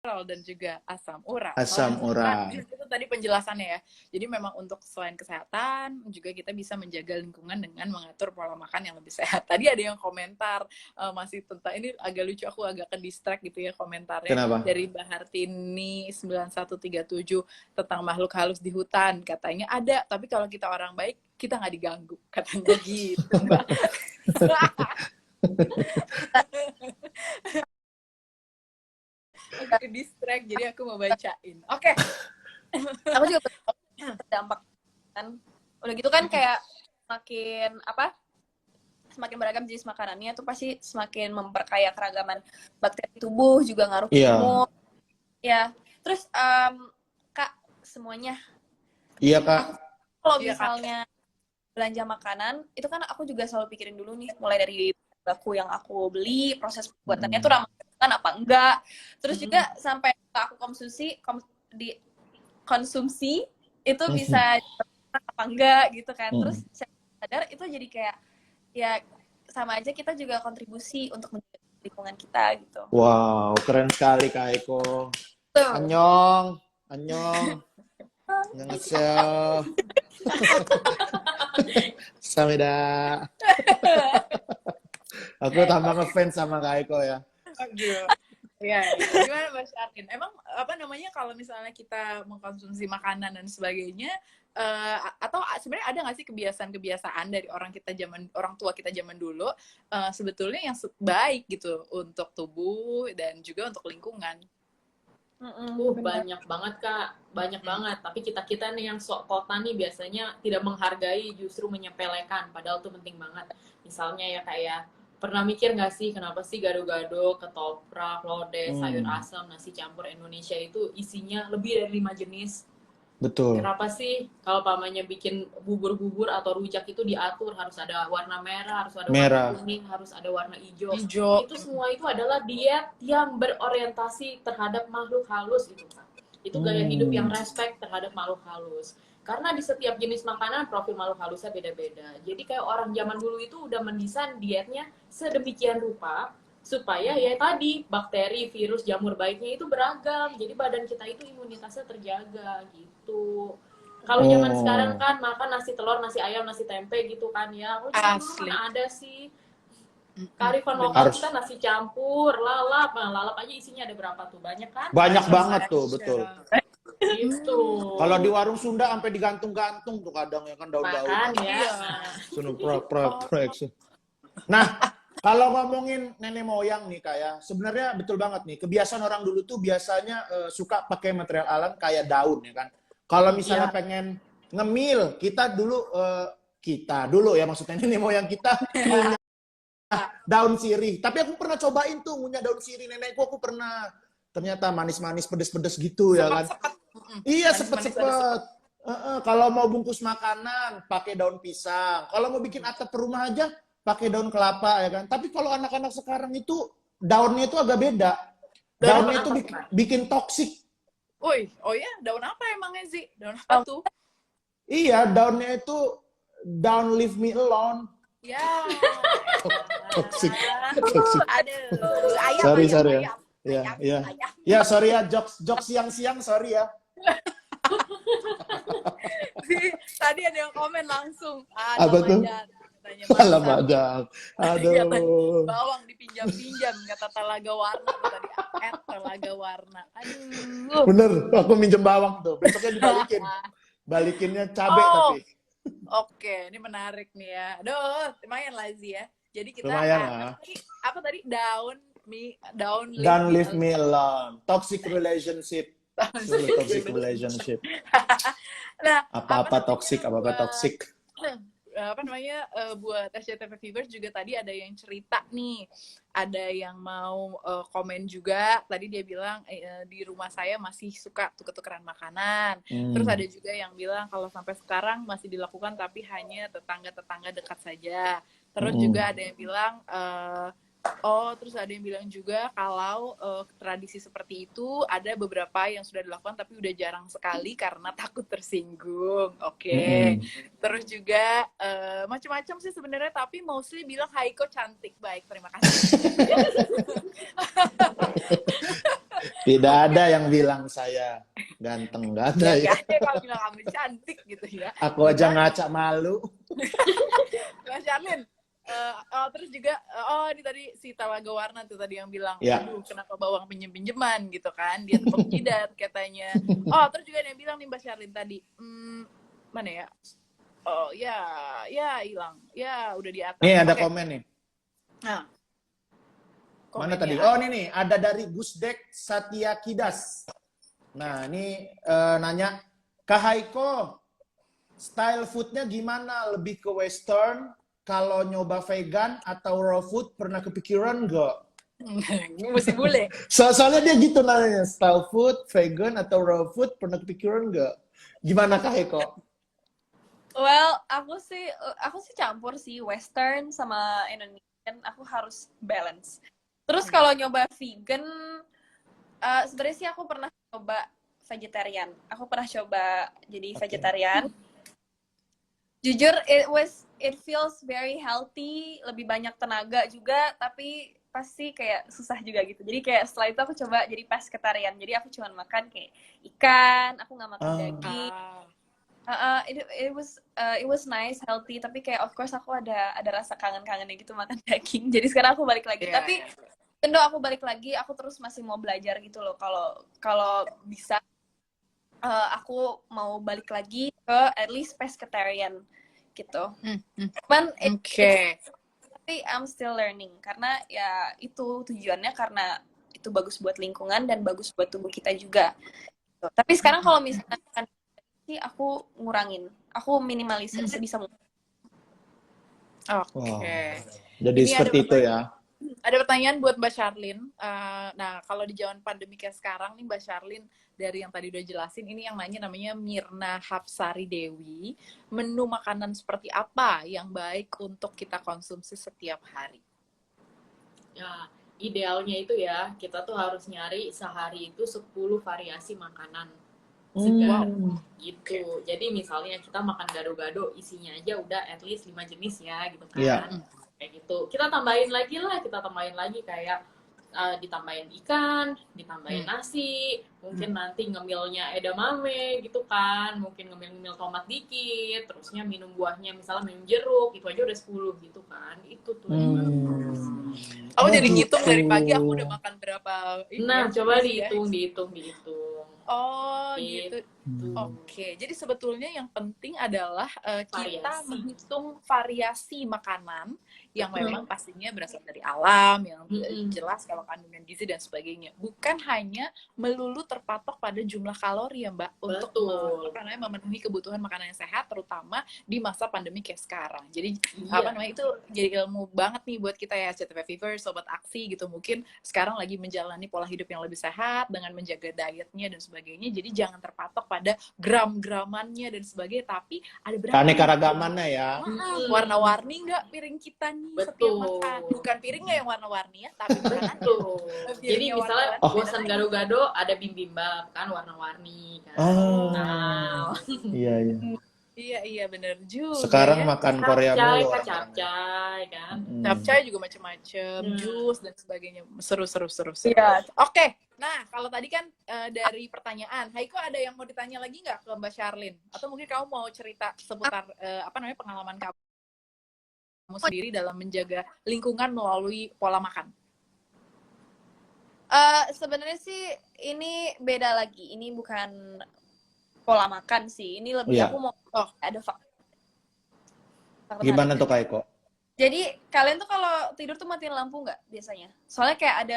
dan juga asam urat. Asam urat. Itu tadi penjelasannya ya. Jadi memang untuk selain kesehatan, juga kita bisa menjaga lingkungan dengan mengatur pola makan yang lebih sehat. Tadi ada yang komentar masih tentang ini agak lucu, aku agak ke distract gitu ya komentarnya. Kenapa? Dari Mbak Hartini 9137 tentang makhluk halus di hutan. Katanya ada, tapi kalau kita orang baik, kita nggak diganggu. Katanya gitu, Mbak. Aku distract, jadi aku mau bacain. Oke. Aku juga berdampak kan. Udah gitu kan kayak semakin beragam jenis makanannya tuh pasti semakin memperkaya keragaman bakteri tubuh, juga ngaruh ke imun. Ya. Terus Kak, semuanya. Iya, Kak. Kalau misalnya belanja makanan, itu kan aku juga selalu pikirin dulu nih, mulai dari baku yang aku beli, proses pembuatannya tuh ramah lingkungan apa enggak. Terus juga sampai aku konsumsi itu bisa apa enggak gitu kan. Terus saya sadar itu jadi kayak ya sama aja kita juga kontribusi untuk menjaga lingkungan kita gitu. Wow, keren sekali Kak Eko. Annyeong. Annyeonghaseyo. Samida. Aku tambah ngefans sama Kak Eko ya. Ya, gimana Mbak Syarkin? Emang kalau misalnya kita mengkonsumsi makanan dan sebagainya, atau sebenarnya ada nggak sih kebiasaan-kebiasaan dari orang tua kita zaman dulu sebetulnya yang baik gitu untuk tubuh dan juga untuk lingkungan? Banyak banget Kak, banyak banget. Tapi kita nih yang sok kota nih biasanya tidak menghargai, justru menyepelekan. Padahal tuh penting banget. Misalnya ya kayak pernah mikir nggak sih kenapa sih gado-gado, ketoprak, lodeh, sayur asam, nasi campur Indonesia itu isinya lebih dari 5 jenis? Betul. Kenapa sih kalau pamannya bikin bubur-bubur atau rujak itu diatur harus ada warna merah, harus ada warna kuning, harus ada warna hijau. Itu semua itu adalah diet yang berorientasi terhadap makhluk halus gitu kan. Itu gaya hidup yang respect terhadap makhluk halus. Karena di setiap jenis makanan profil makhluk halusnya beda-beda. Jadi kayak orang zaman dulu itu udah mendesain dietnya sedemikian rupa supaya ya tadi bakteri, virus, jamur baiknya itu beragam. Jadi badan kita itu imunitasnya terjaga gitu. Kalau zaman sekarang kan makan nasi telur, nasi ayam, nasi tempe gitu kan ya. Asli. Mana ada sih kearifan lokal kita nasi campur, lalap. Nah, lalap aja isinya ada berapa tuh? Banyak kan? Banyak banget tuh, betul. Gitu. Kalau di warung Sunda sampai digantung-gantung tuh kadang ya kan daun-daun. Makan ya. Nah, kalau ngomongin nenek moyang nih Kak ya, sebenarnya betul banget nih. Kebiasaan orang dulu tuh biasanya suka pakai material alam kayak daun ya kan. Kalau misalnya pengen ngemil, kita dulu ya maksudnya nenek moyang kita punya daun sirih. Tapi aku pernah cobain tuh punya daun sirih nenekku, aku pernah. Ternyata manis-manis, pedes-pedes gitu ya kan. Iya, sepet-sepet. Kalau mau bungkus makanan, pakai daun pisang. Kalau mau bikin atap rumah aja, pakai daun kelapa ya kan. Tapi kalau anak-anak sekarang itu, daunnya itu agak beda. Daunnya itu bikin toksik. Woi, oh ya, daun apa emangnya sih? Daun apa tuh? Iya, daunnya itu daun leave me alone. Ya. Toksik. Aduh, Sorry ya. Ya, sorry ya, jokes siang-siang, sorry ya. Tadi ada yang komen langsung. Apa tuh? Alam Majang. Aduh. Bawang dipinjam-pinjam, kata Talaga Warna tadi. Talaga Warna. Aduh. Bener, aku minjem bawang tuh. Besoknya dibalikin. Balikinnya cabai tapi. Oke, ini menarik nih ya. Aduh, lumayan lah Zi ya. Jadi kita apa tadi leave me alone. Toxic relationship. Toxic relationship. Nah, apa-apa toxic. Buat SCTV Viewers juga tadi ada yang cerita nih, ada yang mau komen juga. Tadi dia bilang di rumah saya masih suka tuker-tukeran makanan. Terus ada juga yang bilang kalau sampai sekarang masih dilakukan tapi hanya tetangga-tetangga dekat saja. Terus juga ada yang bilang terus ada yang bilang juga kalau tradisi seperti itu ada beberapa yang sudah dilakukan tapi udah jarang sekali karena takut tersinggung. Oke. Terus juga macam-macam sih sebenarnya, tapi mostly bilang Haiko cantik. Baik, terima kasih. Tidak ada yang bilang saya ganteng, nggak ada ya. Gak ada kalau bilang kamu cantik gitu ya. Aku aja ngaca malu. Mas Charlin, terus juga, ini tadi si Talaga Warna tuh tadi yang bilang, Ya. aduh kenapa bawang pinjem-pinjeman gitu kan, dia tepuk jidat katanya. Terus juga ada yang bilang nih Mbak Charlin tadi, mana ya? Oh ya hilang, ya udah di atas. Nih ada Oke. komen nih. Nah, Mana komennya. tadi? Oh ini nih, ada dari Gusdek Satya Kidas. Nah ini nanya, Kak Haiko, style foodnya gimana? Lebih ke western? Kalau nyoba vegan atau raw food pernah kepikiran nggak? Mesti bule. Soalnya dia gitu nanya, style food, vegan atau raw food pernah kepikiran nggak? Gimana Kak Haiko? Well, aku sih campur sih Western sama Indonesian. Aku harus balance. Terus kalau nyoba vegan, sebenarnya sih aku pernah coba vegetarian. Aku pernah coba jadi vegetarian. Jujur, it feels very healthy, lebih banyak tenaga juga, tapi pasti kayak susah juga gitu. Jadi kayak setelah itu aku coba jadi pescetarian. Jadi aku cuma makan kayak ikan, aku nggak makan daging. It was nice, healthy, tapi kayak of course aku ada rasa kangen-kangennya gitu makan daging. Jadi sekarang aku balik lagi. Tapi even though aku balik lagi, aku terus masih mau belajar gitu loh. Kalau bisa aku mau balik lagi ke at least pescetarian gitu. Cuman tapi I'm still learning karena ya itu tujuannya karena itu bagus buat lingkungan dan bagus buat tubuh kita juga. Tapi sekarang kalau misalkan sih aku ngurangin, aku minimalisir sebisa mungkin. Jadi ini seperti itu ya. Ada pertanyaan buat Mbak Charlin. Nah, kalau di zaman pandemi kayak sekarang nih Mbak Charlin, dari yang tadi udah jelasin, ini yang nanya namanya Mirna Hapsari Dewi. Menu makanan seperti apa yang baik untuk kita konsumsi setiap hari? Ya, idealnya itu ya, kita tuh harus nyari sehari itu 10 variasi makanan segar gitu. Jadi misalnya kita makan gado-gado, isinya aja udah at least 5 jenis ya gitu kan. Yeah. Kayak gitu. Kita tambahin lagi kayak ditambahin ikan, ditambahin nasi, mungkin nanti ngemilnya edamame gitu kan, mungkin ngemil tomat dikit, terusnya minum buahnya misalnya minum jeruk, itu aja udah 10 gitu kan. Itu tuh. Aku jadi ngitung dari pagi aku udah makan berapa. Nah, coba dihitung. Oh gitu. Oke, jadi sebetulnya yang penting adalah kita menghitung variasi makanan yang memang pastinya berasal dari alam, yang jelas kalau kandungan gizi dan sebagainya. Bukan hanya melulu terpatok pada jumlah kalori ya Mbak, untuk memenuhi kebutuhan makanan yang sehat, terutama di masa pandemi kayak sekarang. Jadi itu jadi ilmu banget nih buat kita ya, CTV Fever, Sobat Aksi gitu. Mungkin sekarang lagi menjalani pola hidup yang lebih sehat dengan menjaga dietnya dan sebagainya. Jadi jangan terpatok pada gram-gramannya dan sebagainya, tapi ada berapa keanekaragamannya ya. Warna-warni nggak piring kita nih setiap makan. Bukan piringnya yang warna-warni ya, tapi makanan. Jadi misalnya bosan gado-gado ada bibimbap kan warna-warni kan. Iya Bener juga. Sekarang makan Korea mulu. Capcay kan. Capcay juga macam-macam, jus dan sebagainya. Seru. Iya. Oke. Nah, kalau tadi kan dari pertanyaan, Haiko ada yang mau ditanya lagi nggak ke Mbak Charlin? Atau mungkin kamu mau cerita seputar pengalaman kamu sendiri dalam menjaga lingkungan melalui pola makan? Sebenarnya sih ini beda lagi. Ini bukan pola makan sih. Ini lebih aku mau ada faktor. Gimana tuh Kak Eko? Jadi kalian tuh kalau tidur tuh matiin lampu nggak biasanya? Soalnya kayak ada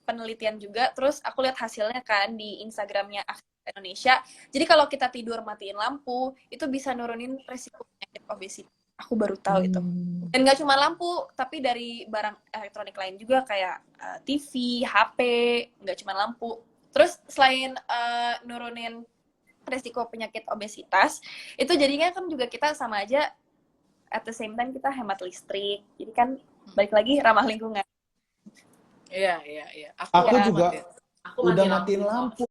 penelitian juga. Terus aku lihat hasilnya kan di Instagramnya Indonesia. Jadi kalau kita tidur matiin lampu itu bisa nurunin resiko penyakit obesitas. Aku baru tahu itu. Dan nggak cuma lampu, tapi dari barang elektronik lain juga kayak TV, HP, nggak cuma lampu. Terus selain nurunin resiko penyakit obesitas, itu jadinya kan juga kita sama aja at the same time kita hemat listrik. Jadi kan balik lagi ramah lingkungan. Iya. Aku juga udah matiin lampu.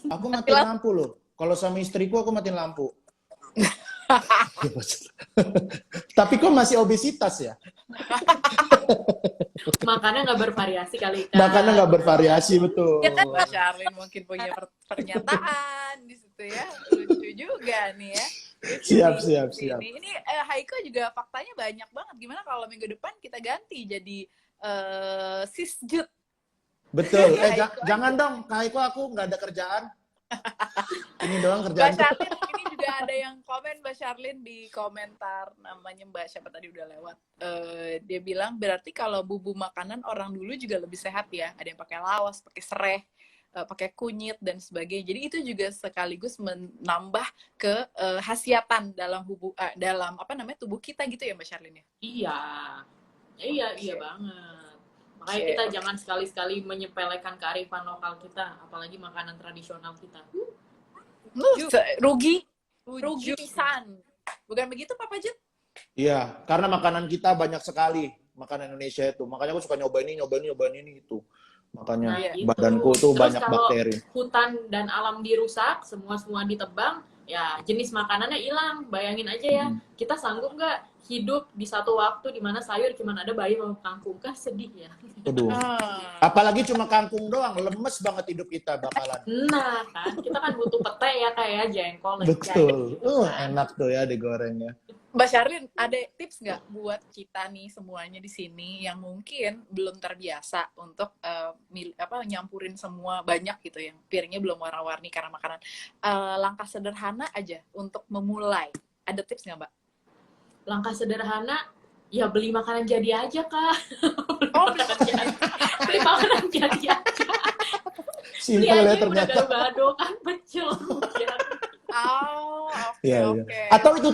Aku matiin lampu loh. Kalau sama istriku aku matiin lampu. Tapi kok masih obesitas ya? Makannya nggak bervariasi kali kan. Makannya nggak bervariasi, betul. Ya kan Mbak Charlene mungkin punya pernyataan di situ ya. Lucu juga nih ya. Siap. Ini Haiko juga faktanya banyak banget. Gimana kalau minggu depan kita ganti jadi Sis Jut? Betul. Haiko Jangan dong, Kak Haiko, aku nggak ada kerjaan. Ini doang kerjaan. Mbak Charlene, ini juga ada yang komen Mbak Charlene di komentar, namanya Mbak siapa tadi udah lewat. Dia bilang berarti kalau bumbu makanan orang dulu juga lebih sehat ya. Ada yang pakai laos, pakai sereh, pakai kunyit dan sebagainya. Jadi itu juga sekaligus menambah khasiatan dalam dalam tubuh kita gitu ya Mbak Charlene ya. Iya banget. Makanya kita jangan sekali-sekali menyepelekan kearifan lokal kita, apalagi makanan tradisional kita. Rugi pisan. Bukan begitu Papa Jut? Iya, karena makanan kita banyak sekali, makanan Indonesia itu. Makanya aku suka nyobain ini itu. Makanya badanku tuh terus banyak kalau bakteri. Hutan dan alam dirusak, semua ditebang, ya jenis makanannya hilang. Bayangin aja ya, kita sanggup nggak hidup di satu waktu di mana sayur cuma ada bayam sama kangkung? Kan sedih ya. Aduh. Apalagi cuma kangkung doang, lemes banget hidup kita bakalan. Nah kan, kita kan butuh pete ya kayak jengkol. Betul. Enak tuh ya digorengnya. Mbak Charlene, ada tips nggak buat kita nih semuanya di sini yang mungkin belum terbiasa untuk nyampurin semua banyak gitu, yang piringnya belum warna-warni karena makanan. Langkah sederhana aja untuk memulai. Ada tips nggak Mbak? Langkah sederhana, ya beli makanan jadi aja Kak. Beli makanan jadi aja. Simpel ya ternyata. Udah gado-gado kan pecel. Oke. Atau itu